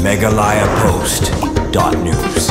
megalayapost.news.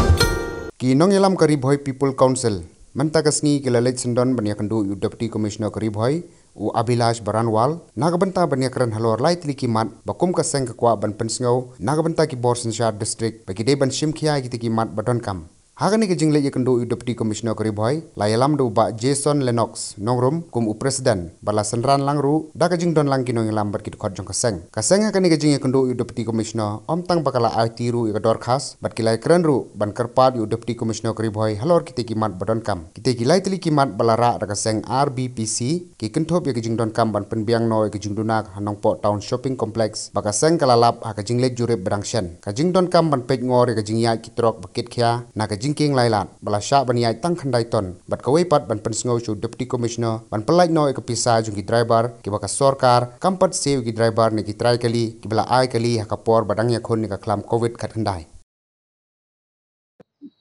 Kinong yalam Karibhoy People Council Mantagasni kilalit sendon banyakandu Deputy Commissioner Karibhoy u Abhilash Baranwal nagabanta banyakran halor light likimat bakum kaseng kakwa ban pensngau nagabanta ki Borsenshar district bagide ban shimkhia ki kimat badonkam hagani ke jingle yakandu Deputy Commissioner Karibhoy layalam do ba Jason Lennox nongrum kum u president bala senran langru daga jingdon lang kinong yalam barkit khot jong kaseng hagani ke jing yakandu Deputy Commissioner omtang bakala artiru ikador khas bat kilai krenru ban kerpat Deputy Commissioner Karibhoy halor kite kimat badonkam kite kilai tili kimat balara daga seng RBPC ki kenthop ya jingdon kam ban penbiang no ke jingdunak hanong po town shopping complex baka seng kalalap ha jingle jurep brangshen ka jingdon kam ban pej ngor ke jingya kitrok bakit khia na ka jingking lailat bala sha ban yai tang khandai ton bat kawai pat ban pensngau chu Deputy Commissioner ban pelai no ke pisa jungi driver ki baka sorkar kampat sew ki driver ne ki trai kali ki bala ai kali ha kapor badang ya khon ni ka klam covid khat khandai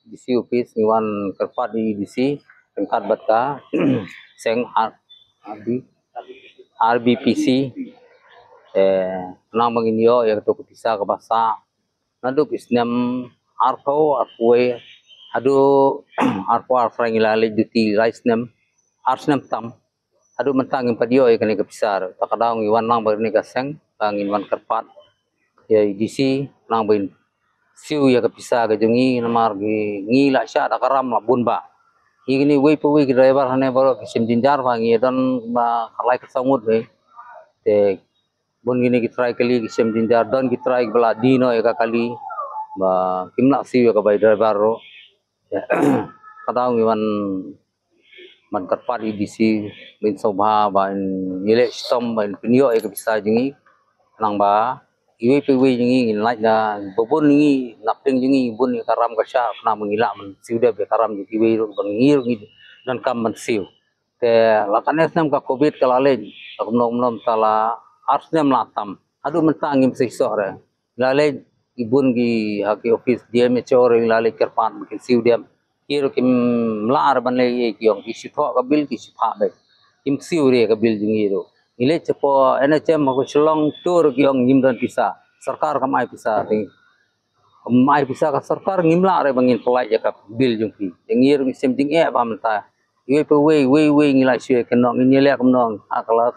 DC office ngiwan kerpat di DC tengkat batka seng RBPC nang manginyo ya to kupisa ka basa naduk isnam arpo arpoe adu arpo arfrang ilale duty rice nam arsnam tam adu mentang impadio ya kani kepisar takadang iwan nang barni ka seng bangin wan kerpat ya DC nang bain siu ya kapisa ke jungi namar ngi la sya da karam la bunba igini we po we driver hane baro kisim jinjar bangi dan ba kalai kesamut we te bun gini kitrai kali kisim jinjar dan kitrai bala dino ya kali ba kimna siu ya ka bai driver ro kadang iwan man kerpat DC bin sobha ba ile stom ba pinyo ya kapisa jungi nang ba iwe pewe jingi like da bobon ngi napeng jingi bun karam kasha na mengila men siuda be karam ji iwe ro bangir ngi dan kam men siu te lakanes nam ka covid kalale nom tala arsnem latam adu mentang im sore lale ibun gi haki office DMHO re lale kerpan mungkin siu dia kiro kim lar ban le ki ong ki sitho ka bil ki sipha be kim siu re ka bil jingi ro ile cepo NHM ko selong tur kiong ngimdan pisa sarkar kamai pisa ting mai pisa ka sarkar ngimla re bangin pelai ya ka bil jungki ngir sem ting e ba menta we pe we ngilai sue kenong ngile kenong akala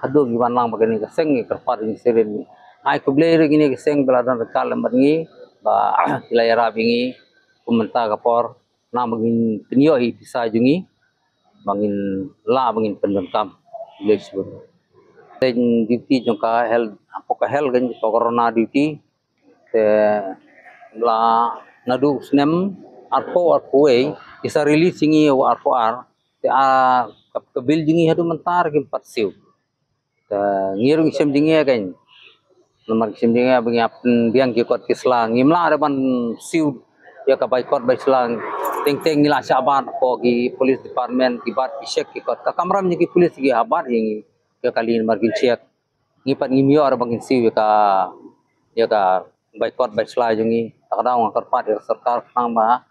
hadu giwan lang bagani ka seng kerpat ni seren ai ko ble re gini ka seng beladan kal ngi ba ilayara bingi kumenta ka por na bangin penyo hi pisa jungi bangin la bangin pendengkam lesbon then duty jongka health apoka health gan corona duty te la nadu snem arpo isa release singi arpo te a kabil jingi hadu mentar kim patsiu te ngir ngisem jingi kan nomor ngisem jingi bagi apn biang ki kot kislang ngimla ban siu ya ka baikot baislang teng ngila saban ko ki police department ki bat isek ki kot ka kamram ni ki police ki habar yang ya kali margin cek ngipat ngimyo ar bangin siu ya ka baikot baisla jungi takadang ang kerpat ya sarkar nang ba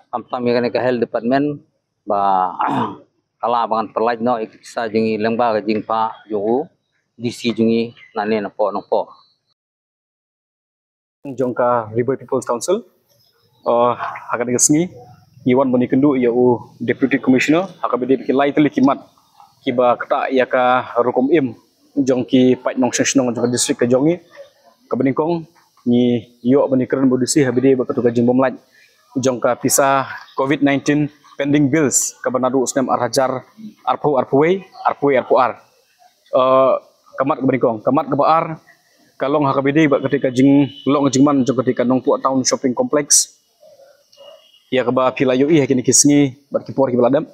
am ya ka health department ba kala bangan perlaj no ikisa jungi lengba ka jingpa jugu DC jungi nane na po jongka River People's Council akan ngasngi iwan bani kendu ya Deputy Commissioner akabede kilai teli kimat kiba kata ya ka rukum im jongki pat nong senong jong district ka jongi ka beningkong ni yo bani keren bodisi habide ba katu ka jimbom laj jongka pisa COVID-19 pending bills ka banadu usnem arhajar arpuar kamat ka beningkong kamat ka baar kalong hakabide ba ketika jing long jingman jong ketika nong pu town shopping complex ya ka ba pilayo i kini kisngi bat kipor ki baladam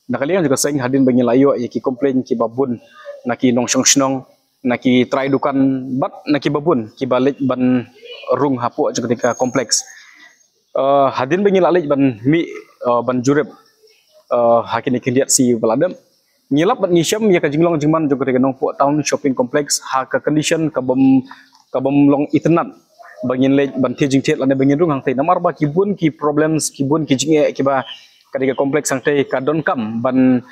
nakalian juga sering hadin bagi layo ya ki komplain ki babun naki nong senong naki try dukan bat naki babun ki balik ban rung hapu aja ketika kompleks hadin bagi lalik ban mi ban jurep hakini kindiat si baladam ngilap ban ngisyam ya ka jinglong jingman juga ketika nong pu town shopping complex ha ka condition ka bom long itenat bangin lej ban tejing tet lane bangin rung hang te namar ba ki bun ki problems ki bun ki jinge ki ba kadika kompleks sang teh kadon kam ban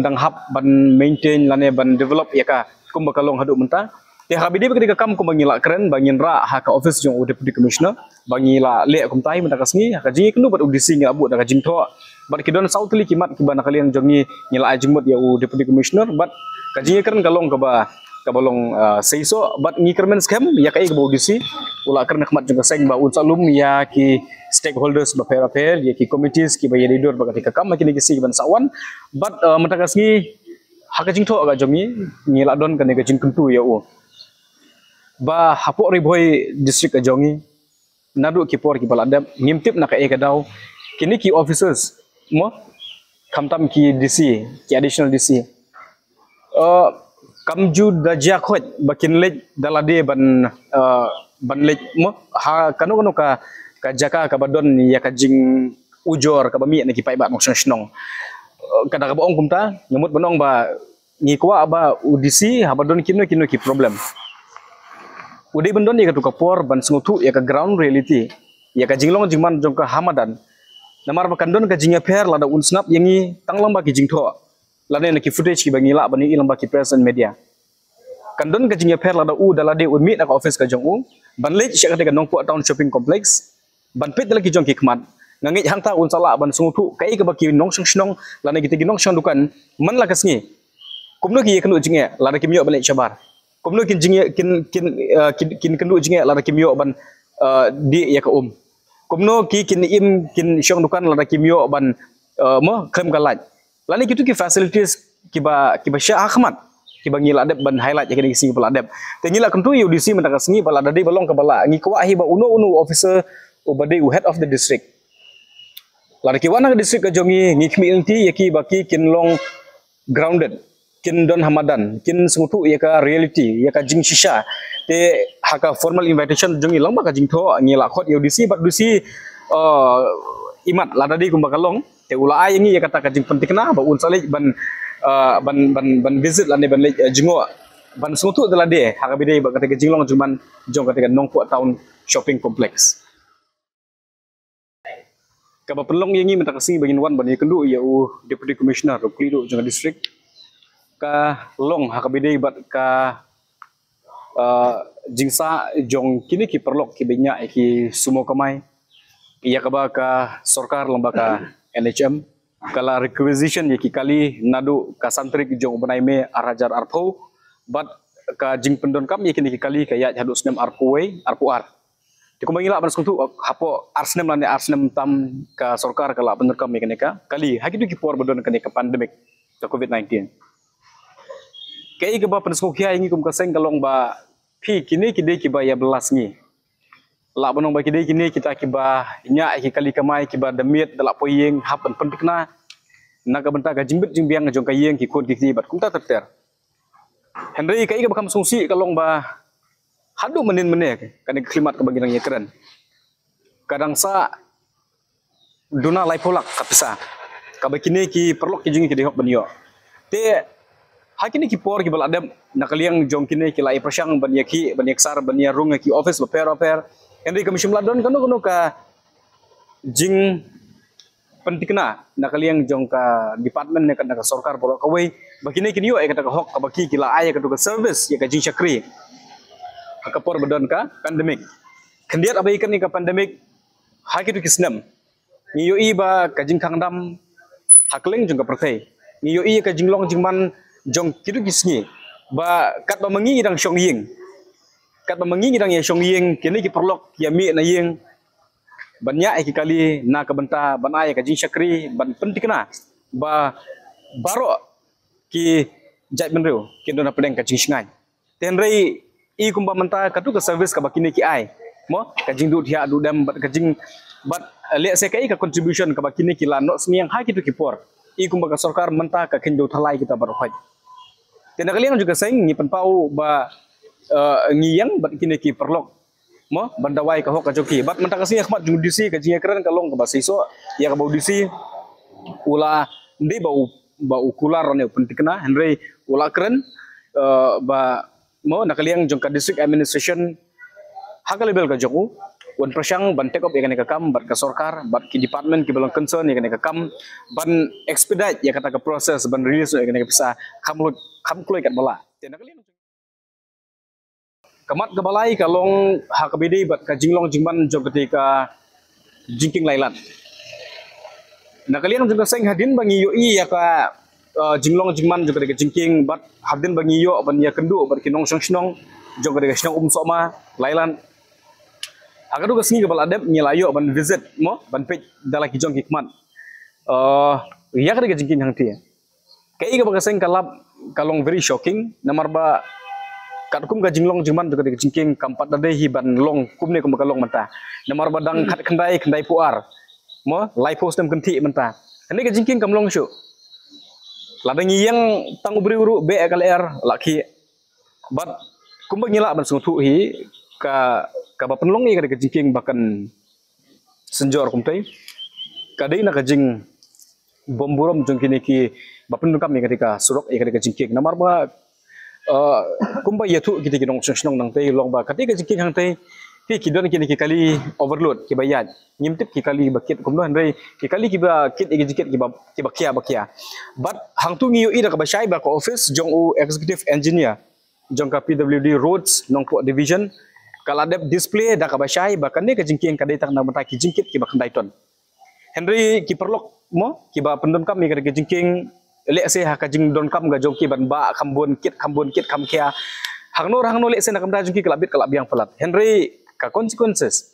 dang hap ban maintain lane ban develop ya ka kum bakalong hadu menta Te habidi ketika kam ko bangila keren bangin ra ha ka office jong deputy commissioner bangila le kum tai mata kasni ha ka jingi kenu bat udisi ngi abu da ka jingtho bat kidon sautli kimat kibana kalian jongi ngila ajimut ya deputy commissioner bat ka jingi keren kalong ka balong seiso bat ngi kermen scam ya kai ka udisi ula keren khmat jong seng ba unsalum ya ki stakeholders ba pair ya ki committees ki ba yedidor ba ketika kam kini kisi ban sawan bat mata kasni ha ka jingtho ga jongi ngila don kan ka jing kentu ya ba hapok riboy district ajongi nadu kipor ki baladam ngimtip na ka ekadaw kini ki officers mo kamtam ki DC ki additional DC kamju dajak khoj bakin lej dalade ban lej mo ha kanu ka jaka ka badon ya ka jing ujor ka bami na ki pai bat mo snong kada ka boong kumta ngamut bonong ba ngikwa ba UDC ha badon kino ki problem udai bendon ya ka tukapor ban sengutu ya ka ground reality ya ka jinglong jingman jong ka hamadan namar ba kandon ka jingya per lada unsnap yangi tanglang ba ki jingtho lada na ki footage ki bangila bani ilang ba ki press and media kandon ka jingya per lada dalade meet na ka office ka jong ban lech sya ka ka nongpo town shopping complex ban pit dala ki jong ki khmat ngangi hangta unsala ban sengutu kai ka ba ki nong snong lada ki nong shang dukan man la kasngi kumno ki kanu jingya lada ki miyo ban chabar kumno kin jinge kin kendu jinge la kimyo ban di ya ka kumno kin im kin syong dukan la kimyo ban mo krem galat lani kitu ki facilities kiba sya ahmad kiba ngila adep ban highlight ya kini sing bala adep te ngila kentu UDC menaka sengi bala dadi balong ka bala ngi kwa hi ba uno officer ubade head of the district la ki wana district ka jongi ngi kmi yaki baki kin long grounded kin don hamadan kin sengutu ya ka reality ya ka jing shisha te haka formal invitation jongi lang ba ka jing tho ngila khot UDC bat dusi imat la dadi kum bakalong te ula ai ngi ya kata ka jing pentikna ba un sale ban visit la ne ban jingo ban sengutu dala de haka bide ba kata ka jinglong juman jong kata ka nongpo town shopping complex ka ba pelong yangi menta kasing bagin wan ban kendu ya deputy commissioner ro klido jong district ka long hakabide bat ka jingsa jong kini ki perlok ki benya ki sumo kamai iya kaba ka sarkar lembaga NHM kala requisition ki kali nadu ka santrik jong benaime arajar arpo bat ka jing pendon kam kini ki kali ka ya hadu snem arpuwe arpuar ti kumangila ban skutu hapo arsnem lane arsnem tam ka sarkar kala bener kam ka kali hakidu ki por bedon ka pandemic ka COVID-19 kai ke ba pensko kia ingi kum kaseng kalong ba phi kini kide ki ba ya belas ngi la bonong ba kide kini kita ki ba nya ki kali kamai ki ba demit dala poyeng hapen pentikna naga benta ga jimbit jimbiang jong kayeng ki kod ki bat kum ta terter Henry kai ke bakam sungsi kalong ba hadu menin kan klimat ke bagian yang keren kadang sa duna lai polak kapisa kabakini ki perlok ki jingi ki dehok banyo te hakini ki por ki bal adam nakaliang jong kini ki lai prasyang ban yaki ban yaksar ban yarung ki office ba per Henry kami simladon kanu ka jing pentikna nakaliang jong ka department ne ka sarkar bolo kawai bakini kini yo kata ka hok ka baki ki la ay ka ka service ya ka jing syakri ka por badon ka pandemic kendiat abai kan ni ka pandemic hakitu kisnam ni yo iba ka jing kangdam hakling jong ka perthai ni yo i ka jinglong jingman jong kidu kisngi ba kat ba mangi dang syong ying kat ba mangi dang ya syong ying kini ki perlok ya mi na ying banyak ki kali na ka benta banai ka jing syakri ban pentikna ba baro ki jat menru ki dona pedeng ka jing sngai tenrei i kumba menta ka tu ka service ka bakini ki ai mo ka jing du dia du dam bat ka jing bat le se kai ka contribution ka bakini ki la no sniang ha ki tu ki por i kumba ka sarkar menta ka kindu thalai kita barhaj tena kalian juga saing ni penpau ba ngiyang bat kini ki perlok mo bandawai ka hok ka joki bat menta kasih khmat judisi ka jinga keren kalong ka basiso ya ka baudisi ula ndi bau kular ne pentikna Henry ula keren ba mo nakaliang jong ka district administration hakal level ka joku wan prasyang ban take up ya ka kam bat ka sarkar bat ki department ki belong concern ya ka kam ban expedite ya kata ka proses ban release ya ka bisa kam kloy kat bala kamat kebalai kalong hakabidi bat ka jinglong jingman jo ketika jingking lailan. Nah kalian juga seng hadin bangi yoi ya ka jinglong jingman jo ketika jingking bat hadin bangi yo ban ya kendu bat kinong snong jo ketika snong soma lailan. Agak juga sengi kepala adem nyelayo ban visit mo ban pej dalam kijong hikmat. Ya ketika jingking hang tia. Kayak iga bagaseng kalap kalong very shocking namar ba kat kum ga jinglong jingman jo ketika jingking kampat dade hiban long kumne kum kalong mata. Namar ba dang kat kendai puar. Mo live post dem kenti menta. Ini ke jingking kamlong syu. Ladang yang tang ubri uru be KLR laki. But kumba ngila ban sungutu hi ka bapenlong i ke jingking bahkan senjor kumtai. Kadai na ka jing bomburom jong kini ki bapen kami ketika surok i ketika jingking. Namar ba kumba yatu kita kinong snong nang tai long ba ketika jingking hang tai ki kidon kini ki kali overload ki bayat nyimtip ki kali bakit kumno handai ki kali ki ba kit igi jikit ki bakia but hang tu ngiu ida ka basai ba ko office jong u executive engineer jong ka PWD roads nong ko division kala dep display da ka basai ba kan ne ka jingking kadai tak na mata ki jingkit ki ba kandai ton Henry ki perlok mo ki ba pendon kam mi ka jingking le se ha ka jing don kam ga jong ki ban ba kambon kit kam kia hang no le se na kam da jong ki kalabit yang pelat Henry ka consequences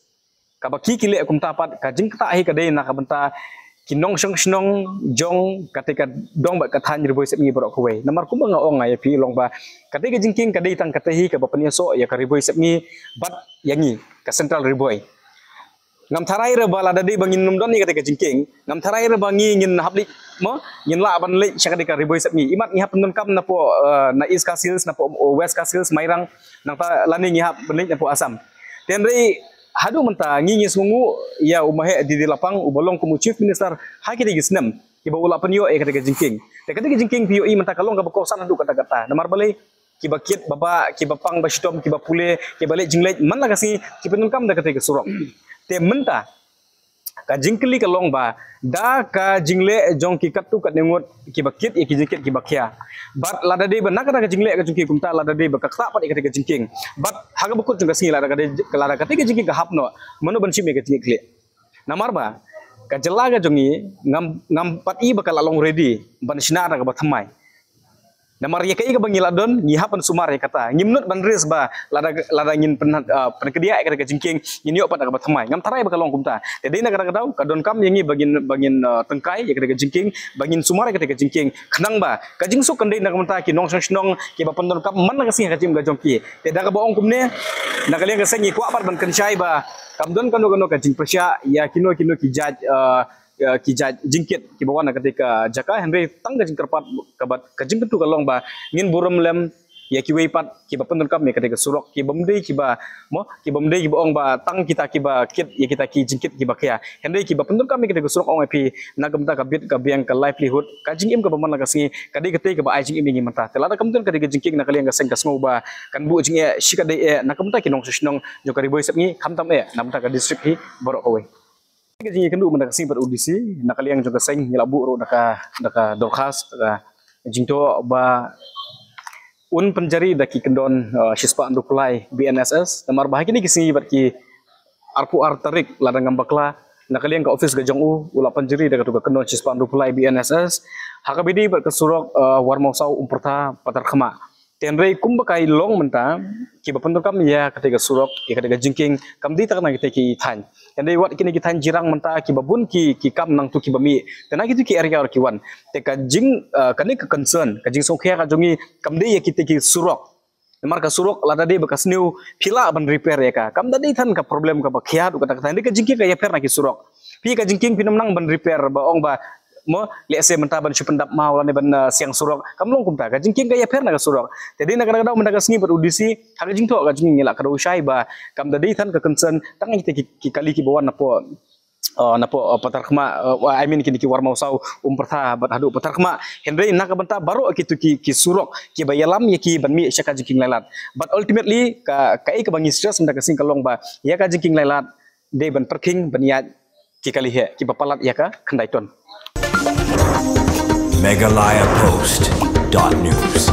ka baki kile akum tapat ka jing ta hi ka dei na ka benta kinong snong jong ketika dong ba ka than riboi sep ngi borok kuwe namar kum nga ong ya pi long ba ketika jingking ka dei tang ka hi ka bapania so ya ka riboi sep ngi bat yangi ka central riboi ngam tharai re bala dadi bangin num don ni ketika jingking ngam tharai re bangi ngin habli mo ngin la ban le sya ka riboi sep ngi imat ngi hap nun kam na po na east castles na po west castles mairang nang ta lani ngi hap benik na po asam Tenri hadu menta ngingi sungu ya umahe di lapang ubolong kumu chief minister haki di gisnem kiba ula penyo ketika jingking. Ketika jingking pio i menta kalong ka kosan hadu kata-kata. Namar balai kiba kit baba kiba pang bastom kiba pule kiba le jinglet man la kasi kiba nun kam da ketika surok. Te menta ka jingkli kalong ba da ka jingle jong ki katu kat nengut kiba kit ki jingkit kiba kia. But lada de ban nakata ka jingle ka jingki kumta lada de ba ka pat ketika jingking. But haga bukut jung kasi lada ketika jingking ka hapno manu ban sim ka jingkli. Namar ba ka jela ga jongi ngam pat i ba ka lalong ready ban sinara ka bathamai. Namar ya kai ka bangila don ngi hapan sumar ya kata ngimnut ban res ba lada ngin penkedia ketika jingking ngin yo pada ka bathamai ngam tarai ba ka long kumta. Jadi na kadang-kadang ka don kam yangi bagin tengkai ya ketika jingking bangin sumar ketika jingking kenang ba ka jingsuk kendai na kumta ki nong snong ki ba pandon kam man na kasi ka jim ga jongki. Te da ka baong kumne na kalian ka sengi ko apar ban kenchai ba kam don kano ka jing persya ya kino ki jaj ki jingkit ki bawana ketika jaka Henry tang ka jingkerpat kabat ka jingketu kalong ba ngin burum lem ya ki weipat ki ba pendon kam ketika surok ki bamde ki ba mo ki bamde ki baong ba tang kita ki ba kit ya kita ki jingkit ki ba kya Henry ki ba pendon kam ketika surok ong pi na gamta ka bit ka biang ka livelihood ka jingim ka baman la kasi kadai ketika ba ai jingim ngi mata telada kamtun ketika jingking na kalian ka seng ka sngo ba kan bu jing e shikade e na kamta ki nong snong jo ka riboi sep ngi khamtam e na mta ka district hi borok kowe Kejing kendu mendak sing berudisi nak kalian juga sing ngilabu ro daka dorkas daka jingto ba un penjari daki kendon sispa andu pulai BNSS namar bahagi ni kising ibat ki arku artarik ladang ngambakla nak kalian ka office gajong u ula penjari daka tuga kendon sispa andu pulai BNSS hakabidi ber kesurok warmau sau umperta patar khama tenrei kumba kai long menta ki bapentur kam ya ketika surok ya ketika jingking kam di takna kita ki than Kendai wat kini kita jirang menta ki babun ki kam nang tu ki bami tena gitu ki area ki wan te ka jing kani ka concern ka jing songkhia ka jongi kam de ya kita ki surok Nemar ka surok lada de bekas new pila ban repair ya ka kam dadi than ka problem ka bakhia du kata kata ka jingki ka ya per na ki surok pi ka jingking pinam nang ban repair ba ong ba mo lese menta ban supendap mau lane ban siang surok kam long kumta ka jingking ka ya per na ka surok jadi na kadang-kadang menda ka sngi berudisi ka jing to ka jing ngila ka usai ba kam dadi than ka concern tang kita ki kali ki bawan napo patar khma I mean kini ki warmau sau umpertha bat hadu patar khma Henry nak benta baru kitu ki surok ki bayalam ya ki ban mi syaka jingking lalat but ultimately ka kai ka bangi stress menda ka sing kalong ba ya ka jingking lalat de ban perking baniat ki kali he ki bapalat ya ka khandai ton Meghalaya Post.news